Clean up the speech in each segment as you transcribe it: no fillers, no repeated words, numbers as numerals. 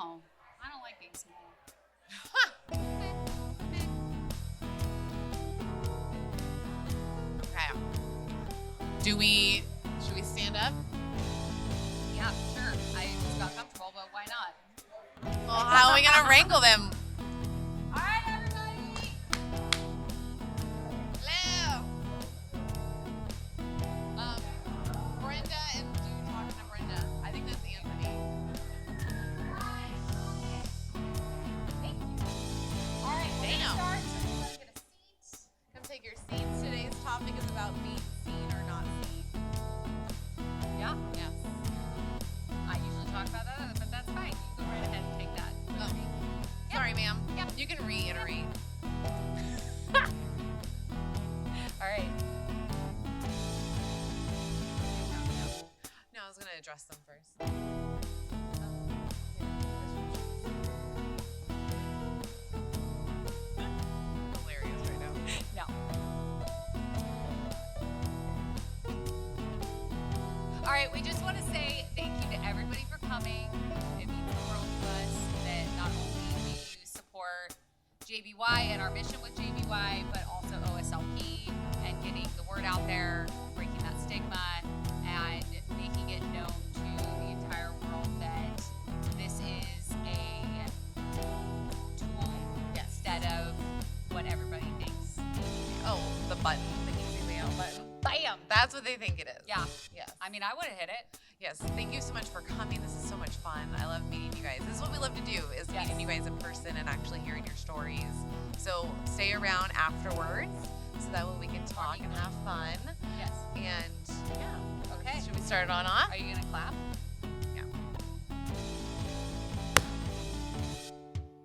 No, I don't like being small. Okay. Should we stand up? Yeah, sure. I just got comfortable, but why not? Well, how are we going to wrangle them? All right, everybody. Hello. Brenda and Dude talking to Brenda. I think that's Anthony. Thank you. All right, we're Damn. gonna start. So you get a seat. Come take your seats. Today's topic is about being seen or not seen. Yeah. Yes. I usually talk about that, but that's fine. You go right ahead and take that. Oh. Sorry, ma'am. Yep. You can reiterate. All right. No, I was going to address them first. Hilarious right now. No. All right, we just want to say thank you to everybody for coming. It means the world to us that not only do you support JBY and our mission with JBY, but also OSLP and getting the word out there, breaking that stigma, and making it known to the entire world that this is a tool instead of what everybody thinks. Oh, the button. The easy layout button. Bam! That's what they think it is. Yeah. Yes. I mean, I would have hit it. Yes. Thank you so much for coming. This is so much fun. I love meeting you guys. This is what we love to do, is Yes. meeting you guys in person and actually hearing your stories. So stay around afterwards so that way we can talk and have fun. Yes. And yeah. Okay. Should we start it on off? Are you gonna clap? Yeah.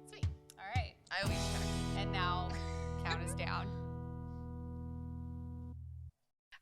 Sweet. All right. I always check. And now count us down.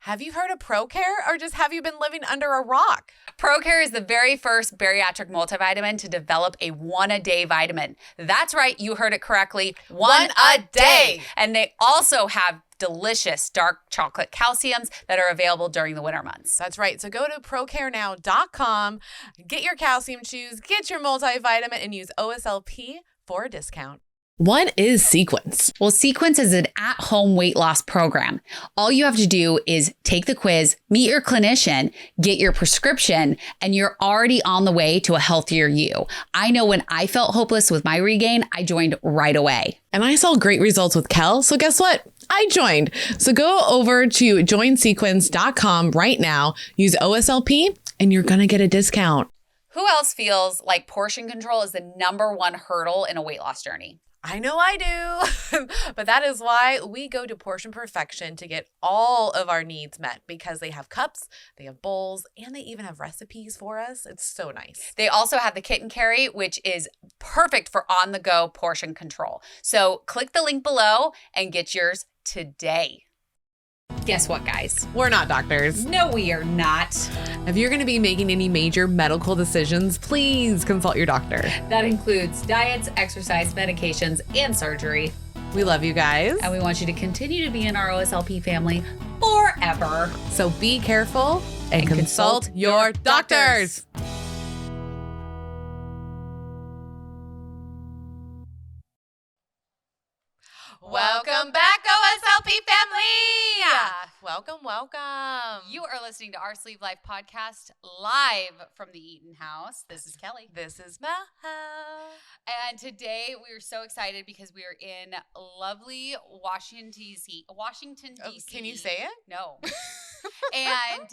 Have you heard of ProCare, or just have you been living under a rock? ProCare is the very first bariatric multivitamin to develop a one-a-day vitamin. That's right, you heard it correctly. One a day. And they also have delicious dark chocolate calciums that are available during the winter months. That's right. So go to procarenow.com, get your calcium chews, get your multivitamin, and use OSLP for a discount. What is Sequence? Well, Sequence is an at-home weight loss program. All you have to do is take the quiz, meet your clinician, get your prescription, and you're already on the way to a healthier you. I know when I felt hopeless with my regain, I joined right away. And I saw great results with Kel, so guess what? I joined. So go over to joinsequence.com right now, use OSLP, and you're going to get a discount. Who else feels like portion control is the #1 hurdle in a weight loss journey? I know I do. But that is why we go to Portion Perfection to get all of our needs met, because they have cups, they have bowls, and they even have recipes for us. It's so nice. They also have the kit and carry, which is perfect for on-the-go portion control. So click the link below and get yours today. Guess what, guys? We're not doctors. No, we are not. If you're going to be making any major medical decisions, please consult your doctor. That includes diets, exercise, medications, and surgery. We love you guys. And we want you to continue to be in our OSLP family forever. So be careful and consult your doctors. Welcome back, OSLP family. Welcome, welcome. You are listening to Our Sleeve Life podcast live from the Eaton House. This is Kelly. This is Mel. And today we are so excited because we are in lovely Washington, D.C. Oh, can you say it? No. And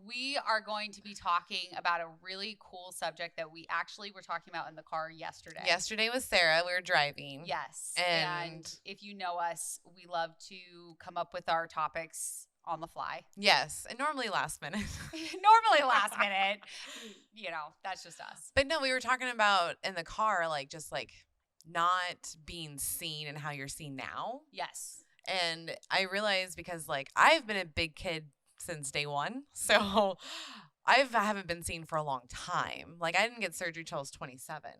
we are going to be talking about a really cool subject that we actually were talking about in the car yesterday. Yesterday with Sarah, we were driving. Yes. And if you know us, we love to come up with our topics on the fly. Yes, and normally last minute. Normally last minute. You know, that's just us. But no, we were talking about in the car, like just like not being seen and how you're seen now. Yes. And I realized, because like I've been a big kid since day one, so I haven't been seen for a long time. Like I didn't get surgery till I was 27.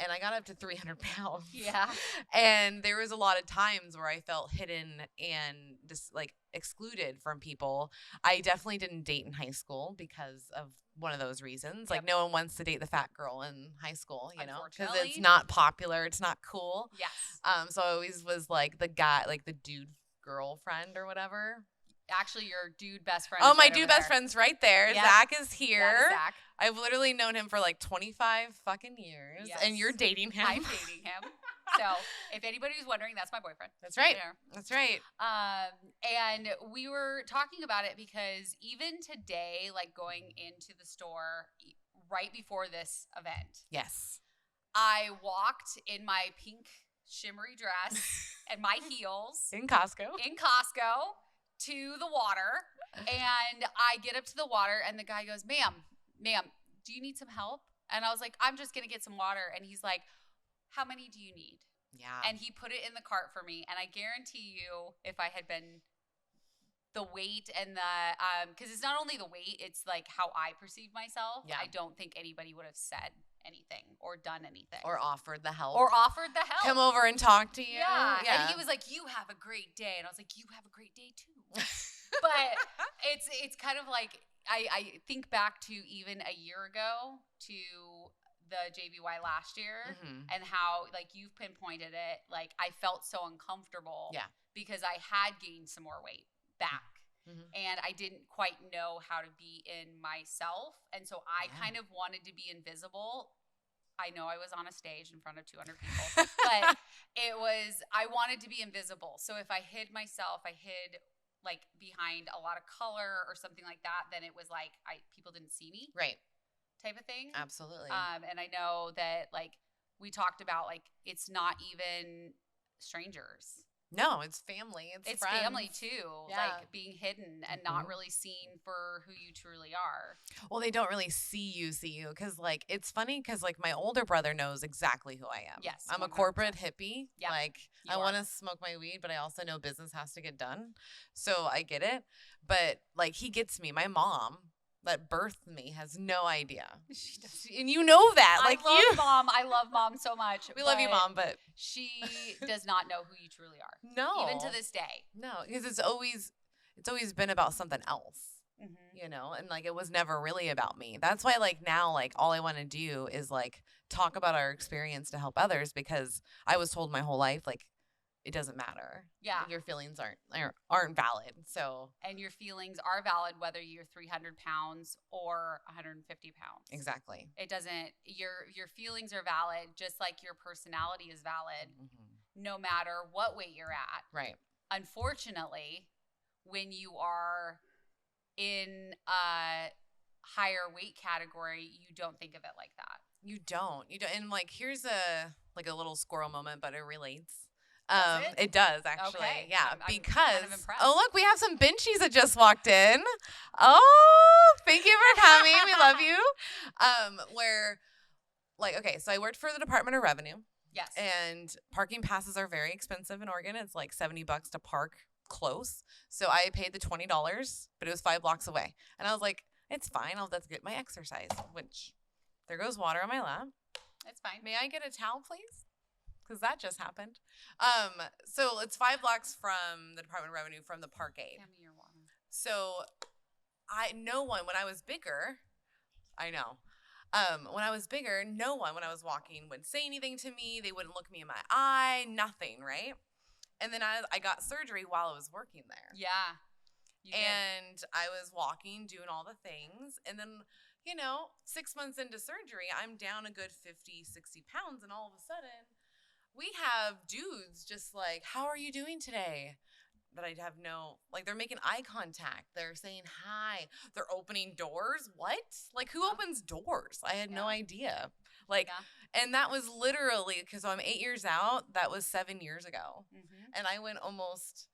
and I got up to 300 pounds. Yeah. And there was a lot of times where I felt hidden and just like excluded from people. I definitely didn't date in high school because of one of those reasons. Like no one wants to date the fat girl in high school, you know, because it's not popular. It's not cool. Yes. So I always was like the guy, like the dude girlfriend or whatever. Actually, your dude best friend. Oh, my dude best friend's right there. Yep. Zach is here. That is Zach. I've literally known him for like 25 fucking years. Yes. And you're dating him. I'm dating him. So if anybody's wondering, that's my boyfriend. That's right. That's right. And we were talking about it because even today, like going into the store right before this event. Yes. I walked in my pink shimmery dress and my heels. In Costco. To the water, and I get up to the water, and the guy goes, ma'am, do you need some help? And I was like, I'm just gonna get some water. And he's like, how many do you need? Yeah. And he put it in the cart for me, and I guarantee you, if I had been the weight and the because it's not only the weight, it's like how I perceive myself. Yeah. I don't think anybody would have said anything or done anything or offered the help come over and talk to you. Yeah. And he was like, you have a great day, and I was like, you have a great day too. But it's kind of like I think back to even a year ago to the JBY last year and how like you've pinpointed it, like I felt so uncomfortable because I had gained some more weight back. And I didn't quite know how to be in myself. And so I kind of wanted to be invisible. I know I was on a stage in front of 200 people, but I wanted to be invisible. So if I hid myself, I hid like behind a lot of color or something like that, then it was like people didn't see me. Right. Type of thing. Absolutely. And I know that like we talked about like it's not even strangers. No, it's family. It's friends. Family too. Yeah. Like being hidden and not really seen for who you truly are. Well, they don't really see you because like it's funny because like my older brother knows exactly who I am. Yes. I'm 100%. A corporate hippie. Yeah. Like I want to smoke my weed, but I also know business has to get done. So I get it. But like he gets me. My mom that birthed me has no idea. She does. And you know that. Like I love mom so much. We love you, mom, but she does not know who you truly are. No. Even to this day. No, because it's always been about something else. You know, and like it was never really about me. That's why like now like all I want to do is like talk about our experience to help others, because I was told my whole life like it doesn't matter. Yeah. Your feelings aren't valid. So. And your feelings are valid whether you're 300 pounds or 150 pounds. Exactly. It doesn't, your feelings are valid just like your personality is valid no matter what weight you're at. Right. Unfortunately, when you are in a higher weight category, you don't think of it like that. You don't. And like, here's a little squirrel moment, but it relates. It does actually. Okay. Yeah. Because kind of oh look, we have some benchies that just walked in. Oh, thank you for coming. We love you. Where like, okay, so I worked for the Department of Revenue. Yes. And parking passes are very expensive in Oregon. It's like $70 to park close. So I paid the $20, but it was 5 blocks away. And I was like, it's fine. I'll just get my exercise, which there goes water on my lap. It's fine. May I get a towel, please? Because that just happened. So it's 5 blocks from the Department of Revenue from the parkade. Hand me your water. So when I was bigger, I know. When I was bigger, no one, when I was walking, would say anything to me. They wouldn't look me in my eye, nothing, right? And then I got surgery while I was working there. Yeah. And I was walking, doing all the things. And then, 6 months into surgery, I'm down a good 50, 60 pounds. And all of a sudden, we have dudes just like, how are you doing today? That I have they're making eye contact. They're saying hi. They're opening doors. What? Like, who opens doors? I had no idea. And that was literally, because I'm 8 years out, that was 7 years ago. And I went almost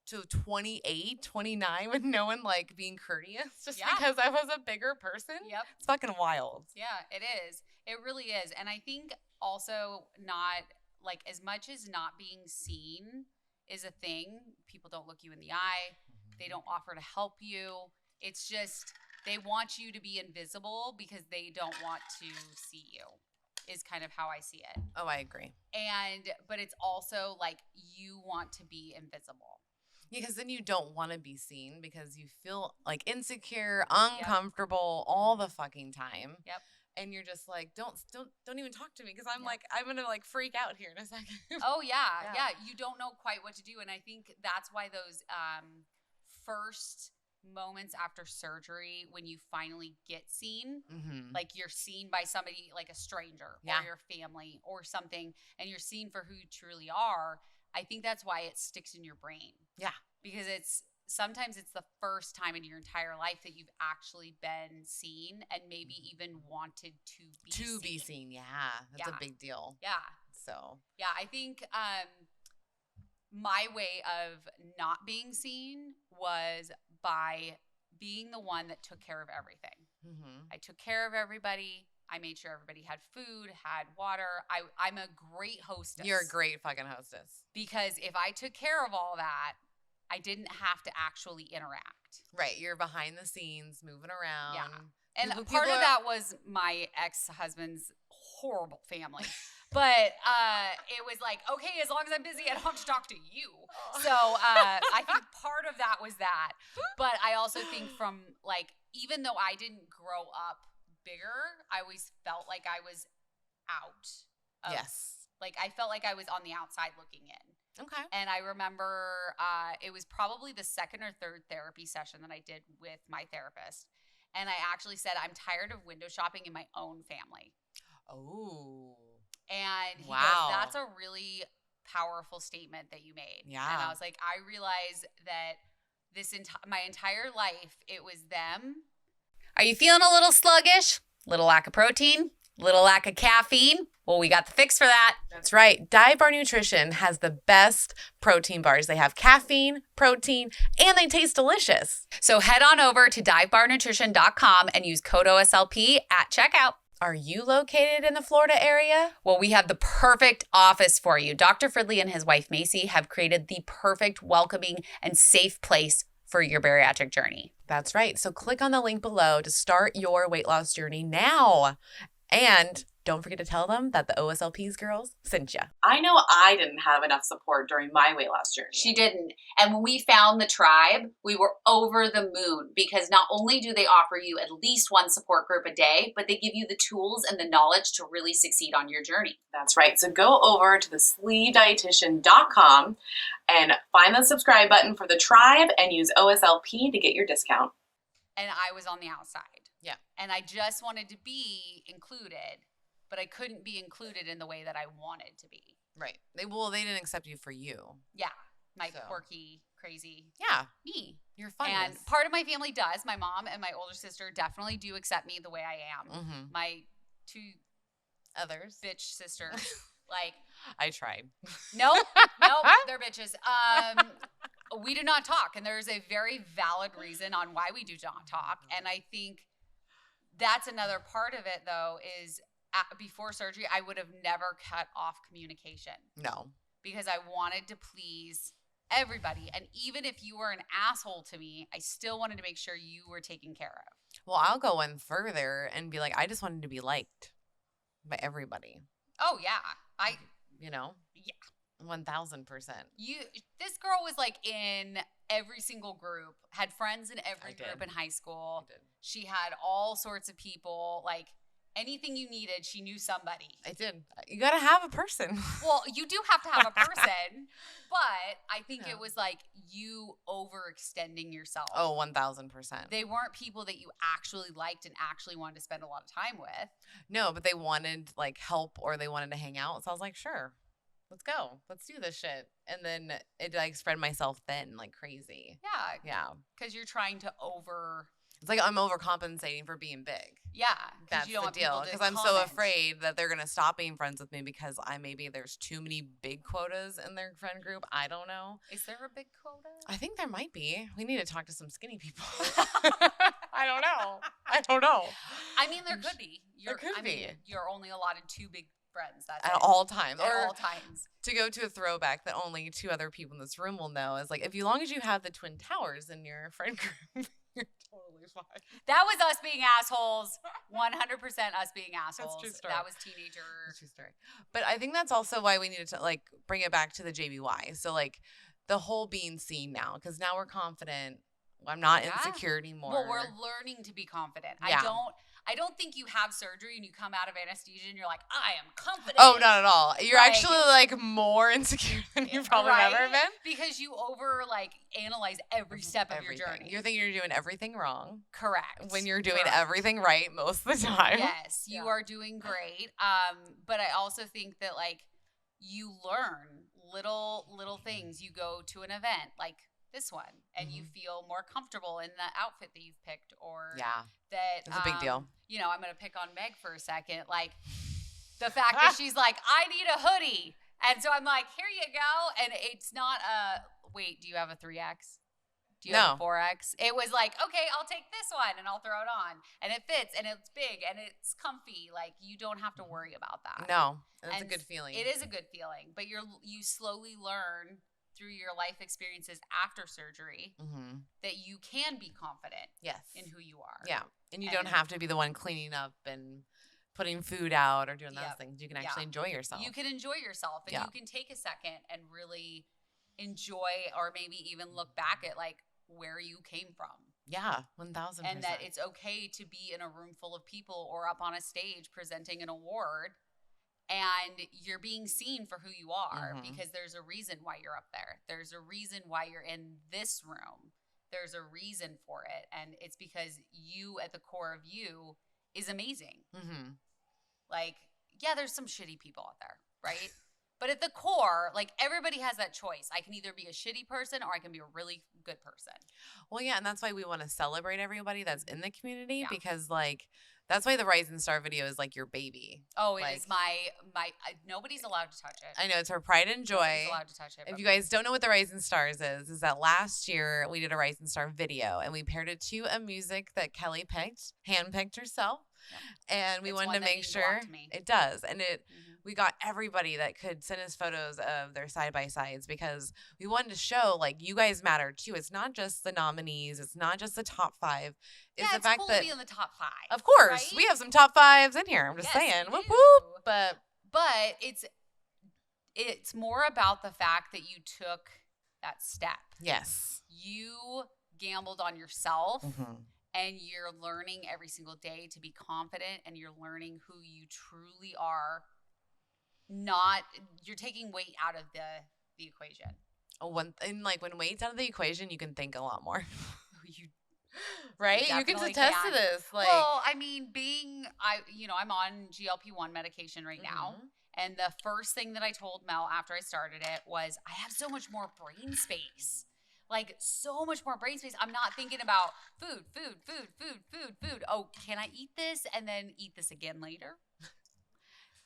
to 28, 29 with no one being courteous just because I was a bigger person. Yep. It's fucking wild. Yeah, it is. It really is. And I think also not as much as not being seen is a thing. People don't look you in the eye. They don't offer to help you. It's just they want you to be invisible because they don't want to see you. is kind of how I see it. Oh, I agree. But it's also like you want to be invisible. Yeah, because then you don't want to be seen because you feel like insecure, uncomfortable all the fucking time. Yep. And you're just like, don't even talk to me because I'm like, I'm gonna like freak out here in a second. Oh yeah. You don't know quite what to do, and I think that's why those first moments after surgery when you finally get seen, like you're seen by somebody like a stranger or your family or something, and you're seen for who you truly are. I think that's why it sticks in your brain. Yeah, because sometimes it's the first time in your entire life that you've actually been seen and maybe even wanted to be seen. Yeah, that's a big deal. Yeah. So yeah, I think my way of not being seen was by being the one that took care of everything. I took care of everybody. I made sure everybody had food, had water. I'm a great hostess. You're a great fucking hostess. Because if I took care of all that, I didn't have to actually interact. Right. You're behind the scenes, moving around. Yeah. And part of that was my ex-husband's horrible family. But it was like, okay, as long as I'm busy, I don't have to talk to you. So I think part of that was that. But I also think from like, even though I didn't grow up bigger, I always felt like I was out. Like I felt like I was on the outside looking in. Okay. And I remember it was probably the second or third therapy session that I did with my therapist. And I actually said, I'm tired of window shopping in my own family. Oh. And he goes, that's a really powerful statement that you made. Yeah. And I was like, I realized that my entire life, it was them. Are you feeling a little sluggish? Little lack of protein? Little lack of caffeine? Well, we got the fix for that. That's right. Dive Bar Nutrition has the best protein bars. They have caffeine, protein, and they taste delicious. So head on over to divebarnutrition.com and use code OSLP at checkout. Are you located in the Florida area? Well, we have the perfect office for you. Dr. Fridley and his wife, Macy, have created the perfect, welcoming, and safe place for your bariatric journey. That's right. So click on the link below to start your weight loss journey now. And don't forget to tell them that the OSLP's girls sent you. I know I didn't have enough support during my weight loss journey. She didn't. And when we found the tribe, we were over the moon because not only do they offer you at least one support group a day, but they give you the tools and the knowledge to really succeed on your journey. That's right. So go over to thesleevedietitian.com and find the subscribe button for the tribe and use OSLP to get your discount. And I was on the outside. Yeah. And I just wanted to be included, but I couldn't be included in the way that I wanted to be. Right. They didn't accept you for you. Yeah. My quirky, crazy me. You're fun. And part of my family does. My mom and my older sister definitely do accept me the way I am. My two others bitch sisters, like I tried. Nope, they're bitches. We do not talk, and there's a very valid reason on why we do not talk. And I think that's another part of it, though, is before surgery, I would have never cut off communication. No. Because I wanted to please everybody. And even if you were an asshole to me, I still wanted to make sure you were taken care of. Well, I'll go one further and be like, I just wanted to be liked by everybody. Oh, yeah. You know? Yeah. 1,000%. This girl was like in every single group, had friends in every group in high school. She had all sorts of people, like anything you needed, she knew somebody. I did. You got to have a person. Well, you do have to have a person, but I think it was like you overextending yourself. Oh, 1,000%. They weren't people that you actually liked and actually wanted to spend a lot of time with. No, but they wanted like help or they wanted to hang out. So I was like, sure. Let's go. Let's do this shit. And then it like spread myself thin like crazy. Yeah. Yeah. Because you're trying to It's like I'm overcompensating for being big. Yeah. That's the deal. Because I'm so afraid that they're going to stop being friends with me because maybe there's too many big quotas in their friend group. I don't know. Is there a big quota? I think there might be. We need to talk to some skinny people. I don't know. I mean, there could be. There could be. You're only allotted 2 big friends. That's at all times. At all times. To go to a throwback that only 2 other people in this room will know is like, as long as you have the Twin Towers in your friend group, you're totally That was us being assholes. 100% us being assholes. true story. That was teenager. That's true story. But I think that's also why we needed to like bring it back to the JBY. So like the whole being seen now, because now we're confident. I'm not insecure anymore. Well, we're learning to be confident. Yeah. I don't think you have surgery and you come out of anesthesia and you're like, I am confident. Oh, not at all. You're Like- actually like more insecure than you've probably ever been. Because you analyze every step of your journey. You're thinking you're doing everything wrong. Correct. When you're doing Correct. everything right most of the time. Yes, you are doing great. But I also think that like you learn little things. You go to an event like this one and you feel more comfortable in the outfit that you've picked, or that it's a big deal. You know, I'm going to pick on Meg for a second. Like the fact that she's like, I need a hoodie. And so I'm like, here you go. And it's not wait, do you have a 3X? Do you have a 4X? It was like, okay, I'll take this one and I'll throw it on. And it fits and it's big and it's comfy. Like you don't have to worry about that. No, that's a good feeling. It is a good feeling. But you slowly learn through your life experiences after surgery that you can be confident in who you are. Yeah. And you don't have to be the one cleaning up and putting food out or doing those things. You can actually enjoy yourself. You can enjoy yourself and you can take a second and really enjoy, or maybe even look back at like where you came from. Yeah, 1,000%. And that it's okay to be in a room full of people or up on a stage presenting an award and you're being seen for who you are because there's a reason why you're up there. There's a reason why you're in this room. There's a reason for it. And it's because you at the core of you is amazing. Like, yeah, there's some shitty people out there, right? But at the core, like everybody has that choice. I can either be a shitty person or I can be a really good person. Well, yeah, and that's why we want to celebrate everybody that's in the community because like that's why the Rising Star video is like your baby. Oh, it is my nobody's allowed to touch it. I know, it's her pride and joy. Nobody's allowed to touch it. If you guys don't know what the Rising Stars is that last year we did a Rising Star video and we paired it to a music that Kellie handpicked herself. And we wanted to make sure it does. And we got everybody that could send us photos of their side-by-sides because we wanted to show like you guys matter too. It's not just the nominees. It's not just the top 5. It's the fact cool that to be in the top 5. Of course, right? we have some top 5s in here. I'm just saying, whoop whoop. But it's more about the fact that you took that step. Yes, you gambled on yourself. And you're learning every single day to be confident and you're learning who you truly are. You're taking weight out of the equation. And like when weight's out of the equation, you can think a lot more. Right? You can definitely attest to this. Like, well, I mean, I'm on GLP-1 medication right now. And the first thing that I told Mel after I started it was, I have so much more brain space. Like so much more brain space. I'm not thinking about food. Oh, can I eat this and then eat this again later?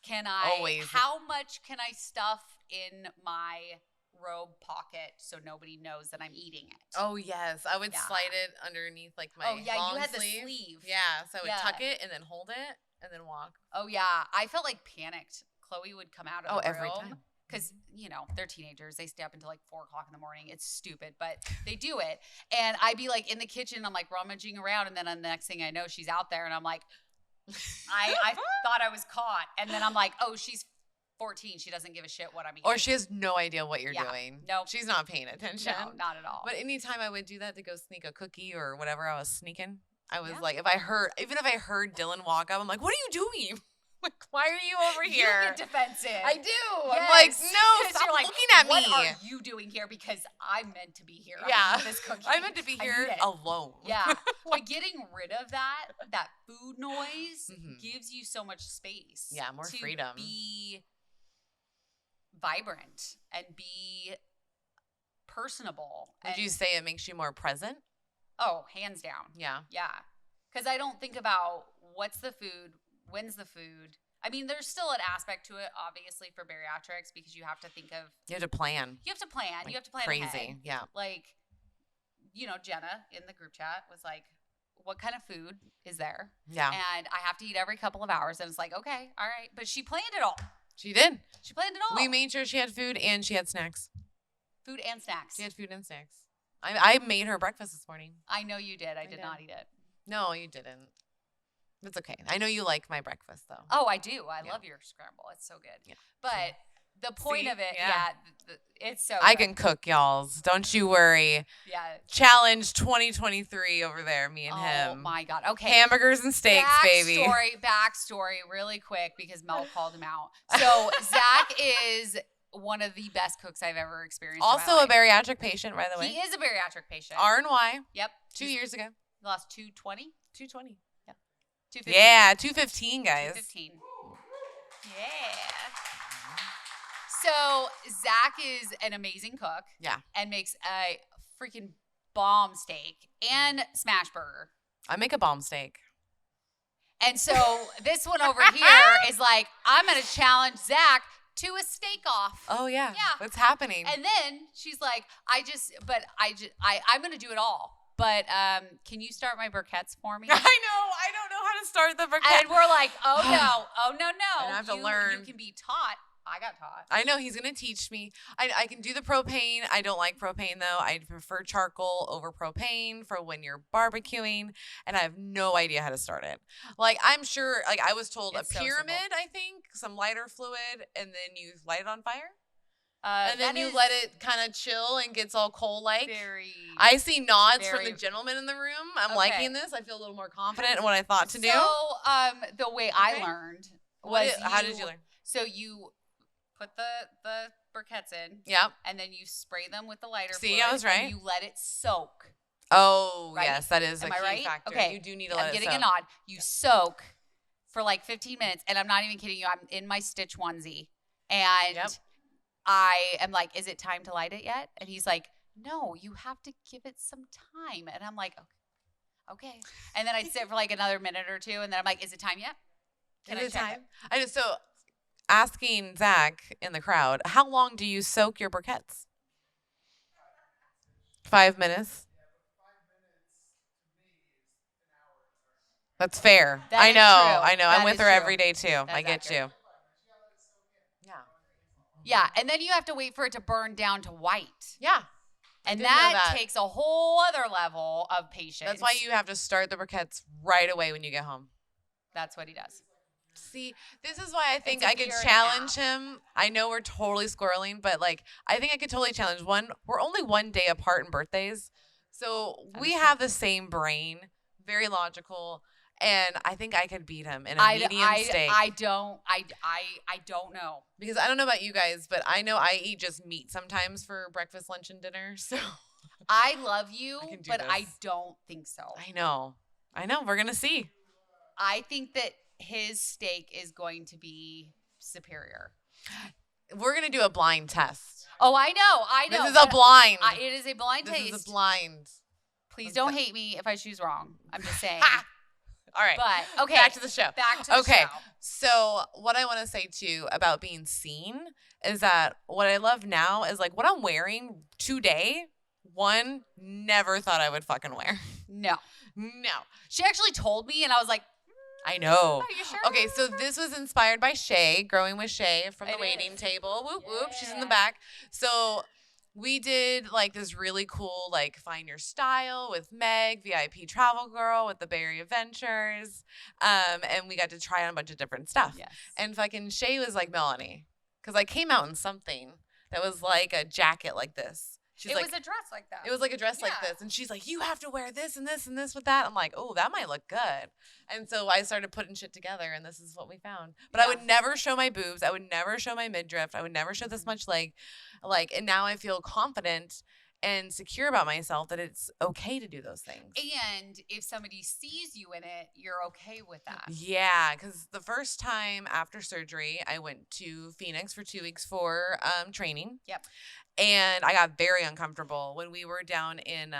How much can I stuff in my robe pocket so nobody knows that I'm eating it? Oh, yes. I would slide it underneath like my long you had sleeve. the sleeve. Yeah, so I would tuck it and then hold it and then walk. Oh, yeah. I felt like panicked. Chloe would come out of the room. Every time. Because, they're teenagers. They stay up until like 4 o'clock in the morning. It's stupid, but they do it. And I'd be like in the kitchen. I'm like rummaging around. And then the next thing I know, she's out there. And I'm like, I thought I was caught. And then I'm like, oh, she's 14. She doesn't give a shit what I'm eating. Or she has no idea what you're doing. No. She's not paying attention. No, not at all. But anytime I would do that to go sneak a cookie or whatever I was sneaking, I was like, even if I heard Dylan walk up, I'm like, what are you doing? Like, why are you over here? You get defensive. I do. Yes. I'm like, no, stop like, looking at me. What are you doing here? Because I'm meant to be here. Yeah. This cookie. I'm meant to be here alone. Yeah. But getting rid of that food noise gives you so much space. Yeah, more freedom. Be vibrant and be personable. Would you say it makes you more present? Oh, hands down. Yeah. Yeah. Because I don't think about what's the food, when's the food. I mean, there's still an aspect to it, obviously, for bariatrics because you have to think of. You have to plan. You have to plan. Like you have to plan crazy. Ahead. Yeah. Like, Jenna in the group chat was like, what kind of food is there? Yeah. And I have to eat every couple of hours. And it's like, okay, all right. But she planned it all. She did. She planned it all. We made sure she had food and she had snacks. Food and snacks. She had food and snacks. I made her breakfast this morning. I know you did. I did not eat it. No, you didn't. It's okay. I know you like my breakfast, though. Oh, I do. I love your scramble. It's so good. Yeah. But the point See? of it, Yeah. it's so I good. can cook, y'alls. Don't you worry. Yeah. Challenge 2023 over there, me and him. Oh, my God. Okay. Hamburgers and steaks, baby. Backstory, really quick, because Mel called him out. So Zach is one of the best cooks I've ever experienced. Also a bariatric patient, by the way. He is a bariatric patient. R&Y. Yep. 2 years ago. Lost 220? 220. Yeah. 215. Yeah, 215, guys. 215. Yeah. So Zach is an amazing cook. Yeah. And makes a freaking bomb steak and smash burger. I make a bomb steak. And so this one over here is like, I'm going to challenge Zach to a steak off. Oh, yeah. Yeah. What's happening? And then she's like, I'm going to do it all. But can you start my briquettes for me? I know. I don't know how to start the briquette. And we're like, oh, no. Oh, no. I have to learn. You can be taught. I got taught. I know. He's going to teach me. I can do the propane. I don't like propane, though. I prefer charcoal over propane for when you're barbecuing. And I have no idea how to start it. Like, I'm sure, like, I was told It's a so pyramid, simple. I think, some lighter fluid, and then you light it on fire. that And then you is let it kind of chill and gets all coal-like. very. I see nods from very- the gentleman in the room. I'm Okay. liking this. I feel a little more confident in what I thought to do. So, the way I Okay. learned was How did you learn? So you put the briquettes in, Yep. and then you spray them with the lighter See, fluid, I was right. and you let it soak. Oh, Right? yes, that is Am a I key right? factor. Okay. You do need to I'm let it getting soak. a nod. You soak for like 15 minutes, and I'm not even kidding you. I'm in my Stitch onesie, and Yep. I am like, "Is it time to light it yet?" And he's like, "No, you have to give it some time." And I'm like, "Okay." And then I'd sit for like another minute or two, and then I'm like, "Is it time yet? Can I Is it check time? I just so asking Zach in the crowd, how long do you soak your briquettes? 5 minutes. That's fair. That I is know. true. I know. That I'm with is her true. every day too. That's I get accurate. you. Yeah. Yeah, and then you have to wait for it to burn down to white. Yeah. And didn't know that that. takes a whole other level of patience. That's why you have to start the briquettes right away when you get home. That's what he does. See, this is why I think It's a I could year and a challenge him. I know we're totally squirreling, but like I think I could totally challenge one. We're only 1 day apart in birthdays. So we true. have the same brain, very logical, and I think I could beat him in a medium steak. I don't know. Because I don't know about you guys, but I know I eat just meat sometimes for breakfast, lunch, and dinner. So I love you, I can do but I this. don't think so. I know. We're gonna see. I think that his steak is going to be superior. We're gonna do a blind test. Oh, I know. This is a blind. It is a blind This taste. is a blind. Please don't hate me if I choose wrong. I'm just saying. All right. But okay, Back to the show. Back to the Okay. show. So what I want to say too about being seen is that what I love now is like what I'm wearing today. One, never thought I would fucking wear. No. No. She actually told me, and I was like, I know. are you sure? Okay, so this was inspired by Shay, Growing with Shay from the It waiting is. table. Whoop, whoop. She's in the Yeah. back. So we did like this really cool, like find your style with Meg, VIP travel girl with the Berry Adventures. And we got to try on a bunch of different stuff. Yes. And fucking Shay was like Melanie. Because I came out in something that was like a jacket like this. She's It like, was a dress like that. it was like a dress like Yeah. this. And she's like, you have to wear this and this and this with that. I'm like, oh, that might look good. And so I started putting shit together, and this is what we found. But I Yeah. would never show my boobs. I would never show my midriff. I would never show this much leg. Like, and now I feel confident and secure about myself that it's okay to do those things. And if somebody sees you in it, you're okay with that. Yeah, because the first time after surgery, I went to Phoenix for 2 weeks for training. Yep. And I got very uncomfortable when we were down in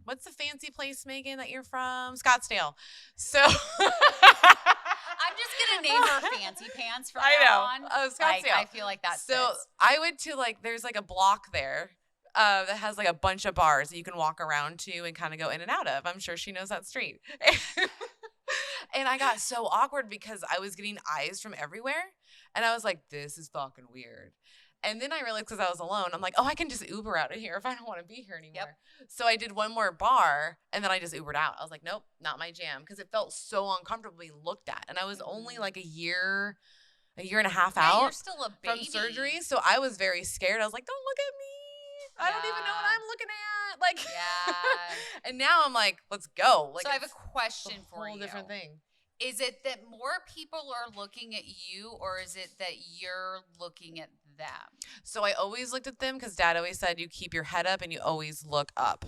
what's the fancy place, Megan, that you're from? Scottsdale. So I'm just gonna name her Fancy Pants from I now know. on. Oh, Like, Scottsdale. I feel like that's So I went to like there's like a block there that has like a bunch of bars that you can walk around to and kind of go in and out of. I'm sure she knows that street. And I got so awkward because I was getting eyes from everywhere. And I was like, this is fucking weird. And then I realized because I was alone, I'm like, oh, I can just Uber out of here if I don't want to be here anymore. Yep. So I did one more bar, and then I just Ubered out. I was like, nope, not my jam, because it felt so uncomfortable being looked at. And I was only like a year and a half Yeah, you're out still a baby. from surgery. So I was very scared. I was like, don't look at me. I don't even know what I'm looking at. Like, Yeah. And now I'm like, let's go. Like, so I have a question for you. Whole different thing. Is it that more people are looking at you, or is it that you're looking at them? So I always looked at them because Dad always said you keep your head up and you always look up.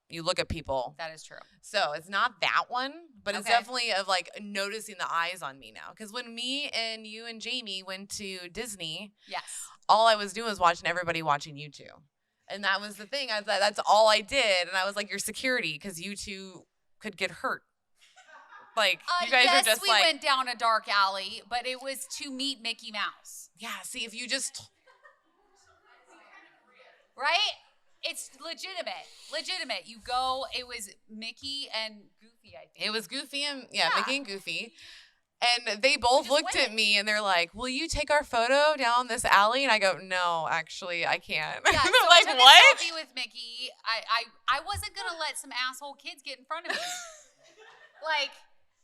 You look at people. That is true. So it's not that one, but it's Okay. definitely of like noticing the eyes on me now. Because when me and you and Jamie went to Disney, Yes. all I was doing was watching everybody watching you two. And that was the thing. I thought that's all I did. And I was like, your security, because you two could get hurt. Like, you guys yes, are just we like. went down a dark alley, but it was to meet Mickey Mouse. Yeah, see, if you just. Right? It's legitimate. You go, it was Mickey and Goofy, I think. It was Goofy and, Yeah. Mickey and Goofy. And they both just looked at went. me and they're like, will you take our photo down this alley? And I go, no, actually, I can't. Yeah, so They're I like, took what? a selfie with Mickey. I wasn't gonna let some asshole kids get in front of me. Like,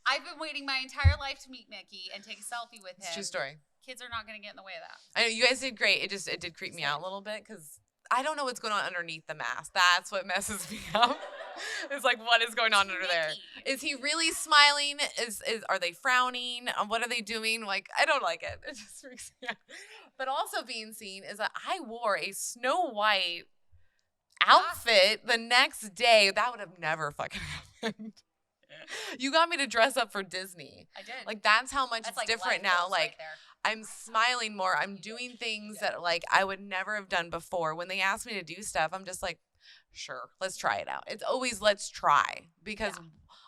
I've been waiting my entire life to meet Mickey and take a selfie with him. It's a true story. Kids are not gonna get in the way of that. I know you guys did great. It did creep me out a little bit because I don't know what's going on underneath the mask. That's what messes me up. It's like, what is going on under there? Is he really smiling? Are they frowning? What are they doing? Like, I don't like it. It just freaks me out. But also being seen is that I wore a Snow White outfit the next day. That would have never fucking happened. You got me to dress up for Disney. I did. Like, that's how much That's it's like different life now. goals Like, right there. I'm smiling more. I'm doing things that like I would never have done before. When they ask me to do stuff, I'm just like, sure, let's try it out. It's always let's try because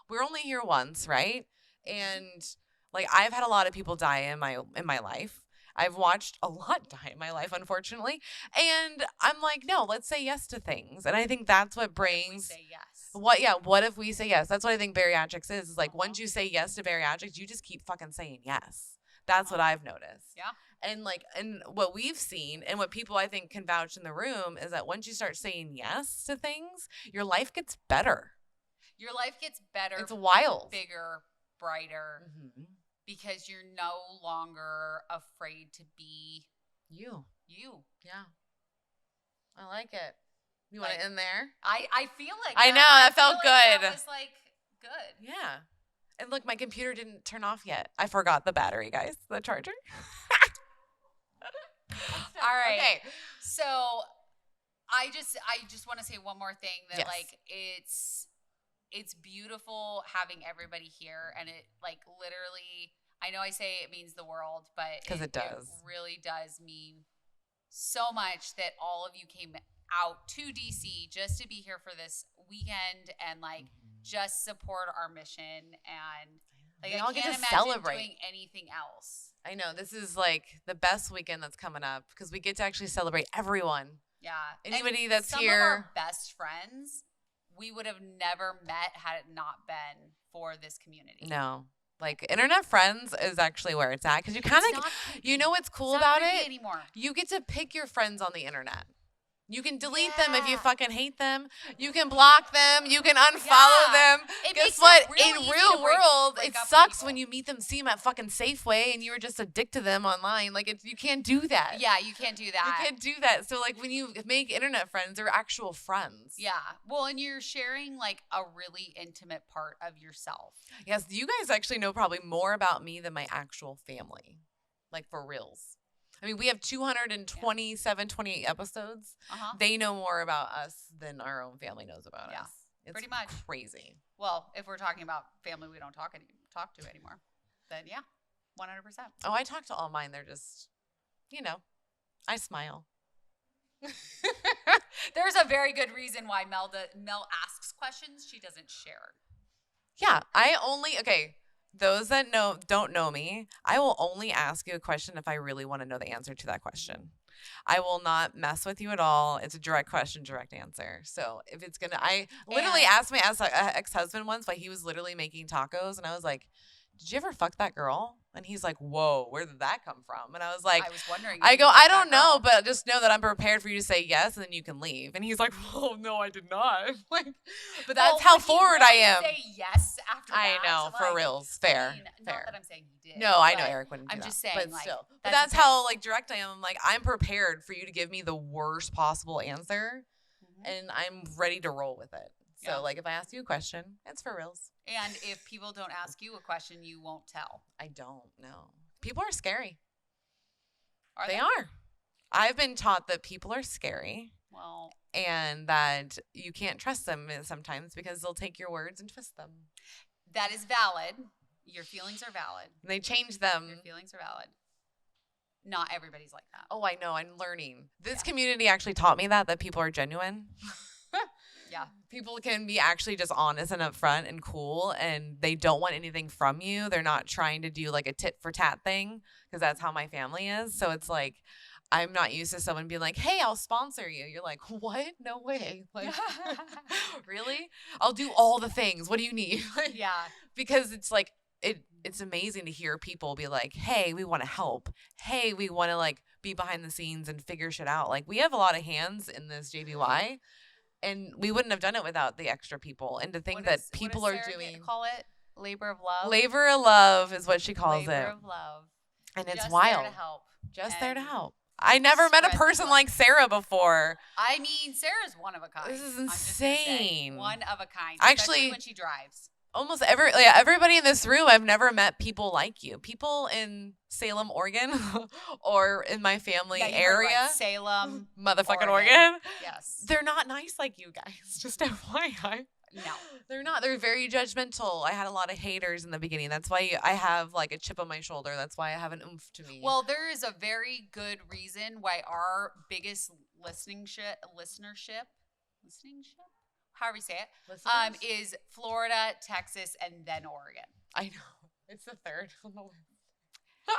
we're only here once, right? And like I've had a lot of people die in my life. I've watched a lot die in my life, unfortunately. And I'm like, no, let's say yes to things. And I think that's what brings We say yes. what if we say yes? That's what I think bariatrics is like once you say yes to bariatrics, you just keep fucking saying yes. That's what I've noticed. Yeah. And what we've seen and what people I think can vouch in the room is that once you start saying yes to things, your life gets better. Your life gets better. It's wild. Bigger, brighter, because you're no longer afraid to be You. you. I like it. You want to end there? I feel like I that. know, that I feel felt like good. That was like good. Yeah. And look, my computer didn't turn off yet. I forgot the battery, guys. The charger. All right. Okay. So I just want to say one more thing that Yes. like it's beautiful having everybody here, and it like literally, I know I say it means the world, but 'Cause it does. It really does mean so much that all of you came out to DC just to be here for this weekend and like just support our mission, and like We I all get can't to imagine celebrate. doing anything else. I know. This is like the best weekend that's coming up because we get to actually celebrate everyone. Yeah. Anybody And that's some here- of our best friends, we would have never met had it not been for this community. No. Like internet friends is actually where it's at because you kind It's of, not you know what's cool it's not about creepy it? anymore. You get to pick your friends on the internet. You can delete them if you Yeah. fucking hate them. You can block them. You can unfollow Yeah. them. It Guess makes it what? real In easy real to break world, it up with sucks people. when you see them at fucking Safeway and you were just a dick to them online. Like you can't do that. Yeah, you can't do that. You can't do that. So like when you make internet friends, they're actual friends. Yeah. Well, and you're sharing like a really intimate part of yourself. Yes, you guys actually know probably more about me than my actual family. Like for reals. I mean, we have 28 episodes. Uh-huh. They know more about us than our own family knows about Yeah, us. It's pretty much. crazy. Well, if we're talking about family we don't talk to anymore, then yeah, 100%. Oh, I talk to all mine. They're just, I smile. There's a very good reason why Mel asks questions she doesn't share. Yeah, those that don't know me, I will only ask you a question if I really want to know the answer to that question. I will not mess with you at all. It's a direct question, direct answer. So if it's I literally asked my ex-husband once why he was literally making tacos, and I was like, did you ever fuck that girl? And he's like, whoa, where did that come from? And I was like, I was wondering. I if go, you I picked don't that know, girl. but just know that I'm prepared for you to say yes, and then you can leave. And he's like, oh, no, I did not. Like, but that's Well, how would he forward really I am. Say yes after I that. know, for Like, reals. Fair, I mean, fair. Not that I'm saying he did. No, I know but Eric wouldn't do I'm that. just saying, but like, still. But that's that's the thing. how like direct I am. I'm like, I'm prepared for you to give me the worst possible answer, and I'm ready to roll with it. So, Yeah. like, if I ask you a question, it's for reals. And if people don't ask you a question, you won't tell. I don't know. People are scary. Are They are. I've been taught that people are scary Well, and that you can't trust them sometimes because they'll take your words and twist them. that is valid. Your feelings are valid. And they change them. Your feelings are valid. Not everybody's like that. Oh, I know. I'm learning. This Yeah. community actually taught me that people are genuine. Yeah. People can be actually just honest and upfront and cool, and they don't want anything from you. They're not trying to do like a tit for tat thing because that's how my family is. So it's like, I'm not used to someone being like, hey, I'll sponsor you. You're like, what? No way. Like, really? I'll do all the things. What do you need? Yeah. Because it's like, it's amazing to hear people be like, hey, we want to help. Hey, we want to like be behind the scenes and figure shit out. Like, we have a lot of hands in this JBY, and we wouldn't have done it without the extra people. And to think What that does people Sarah are doing call it labor of love. labor of love is what she calls labor it. of love. And it's Just wild. There to help. Just there to and help. I never met a spread the person love. like Sarah before. I mean, Sarah's one of a kind. This is I'm just gonna say, insane. one of a kind. Actually- Especially when she drives. Almost everybody in this room, I've never met people like you. People in Salem, Oregon, or in my family Yeah, you heard it area, right. Salem. motherfucking Oregon. Oregon. Yes. They're not nice like you guys. Just FYI. No. They're not. They're very judgmental. I had a lot of haters in the beginning. That's why I have like a chip on my shoulder. That's why I have an oomph to me. Well, there is a very good reason why our biggest listenership, however you say it, Listeners? is Florida, Texas, and then Oregon. I know. It's the third on the list.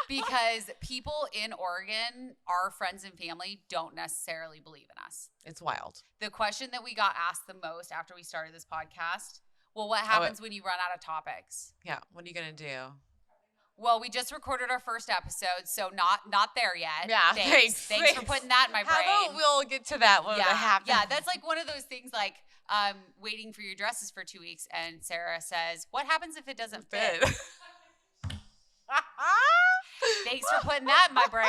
Because people in Oregon, our friends and family, don't necessarily believe in us. It's wild. The question that we got asked the most after we started this podcast, well, what happens when you run out of topics? Yeah. What are you going to do? Well, we just recorded our first episode, so not there yet. Yeah, Thanks thanks. for putting that in my brain. How about we'll get to that when it happens? Yeah, that's like one of those things like waiting for your dresses for 2 weeks, and Sarah says, what happens if it doesn't fit? Thanks for putting that in my brain.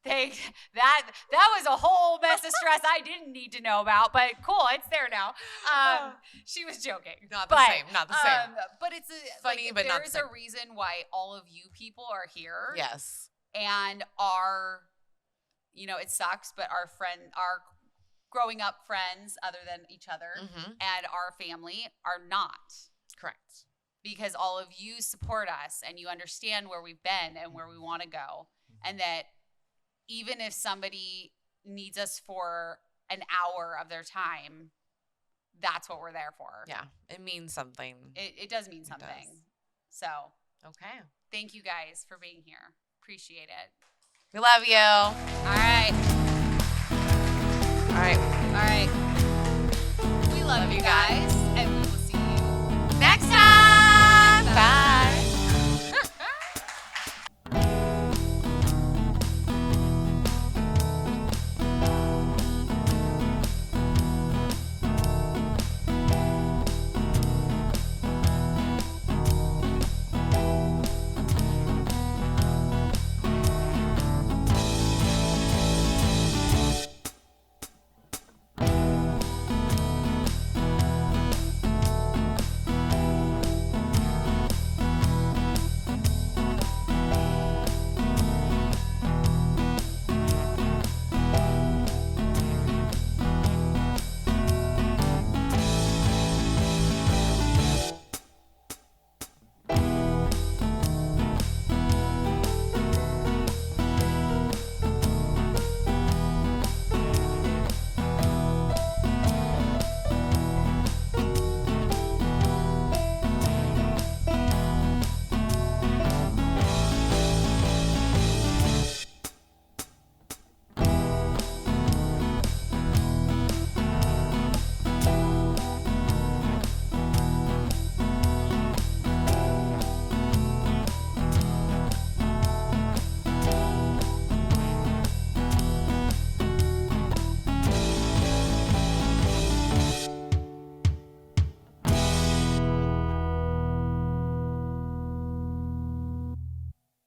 That was a whole mess of stress I didn't need to know about, but cool, it's there now. She was joking. Not the same. Not the same. But it's Funny, like, but not the there's same. a reason why all of you people are here. Yes. And our, it sucks, but our growing up friends other than each other and our family are not. Correct. Because all of you support us and you understand where we've been and where we want to go. And that even if somebody needs us for an hour of their time, that's what we're there for. Yeah. It means something. It does mean something. does. So Okay. thank you guys for being here. Appreciate it. We love you. All right. All right.